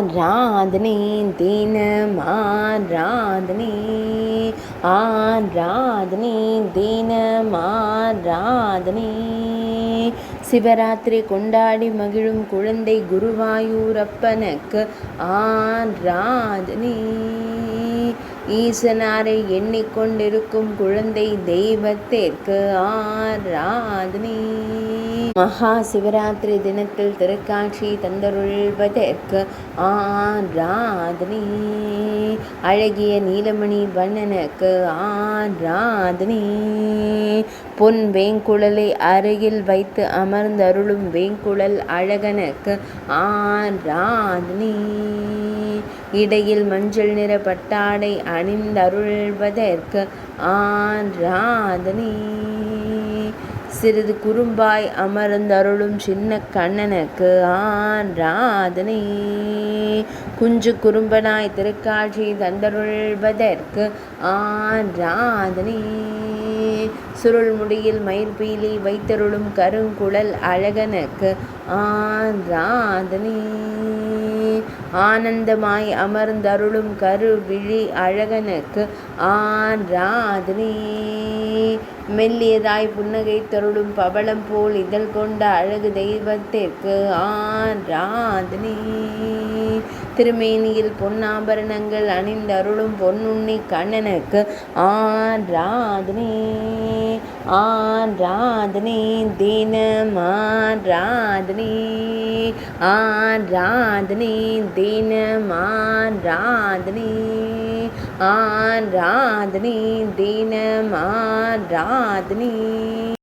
ஆராதனை தினம் ஆராதனை ஆராதனை தினம் ஆராதனை. சிவராத்திரி கொண்டாடி மகிழும் குழந்தை குருவாயூரப்பனுக்கு ஆராதனை. ஈசனாரை எண்ணிக்கொண்டிருக்கும் குழந்தை தெய்வத்திற்கு ஆராதனை. மகா சிவராத்திரி தினத்தில் திருக்காட்சி தந்தருள்வதற்கு ஆராதனை. அழகிய நீலமணி வண்ணனுக்கு ஆராதனை. பொன் வேங்குழலை அருகில் வைத்து அமர்ந்தருளும் வேங்குழல் அழகனுக்கு ஆராதனை. இடையில் மஞ்சள் நிற பட்டாடை அணிந்தருள்வதற்கு ஆராதனை. சிறிது குறும்பாய் அமர்ந்தருளும் சின்ன கண்ணனுக்கு ஆராதனை. குஞ்சு குறும்பனாய் திருக்காட்சி தந்தருள்வதற்கு ஆராதனை. சுருள் முடியில் மயிர்பீலி வைத்தருளும் கருங்குழல் அழகனுக்கு ஆராதனை. ஆனந்தமாய் அமர்ந்தருளும் கருவிழி அழகனுக்கு ஆராதனை. மெல்லியதாய் புன்னகை தருளும் பவளம் போல் இதழ் கொண்ட அழகு தெய்வத்திற்கு ஆராதனை. திருமேனியில் பொன்னாபரணங்கள் அணிந்தருளும் பொன்னுண்ணி கண்ணனுக்கு ஆராதனை. ஆராதனை தினம் ஆராதனை. ஆராதனை தினம் ஆராதனை. ஆராதனை தினம் ஆராதனை.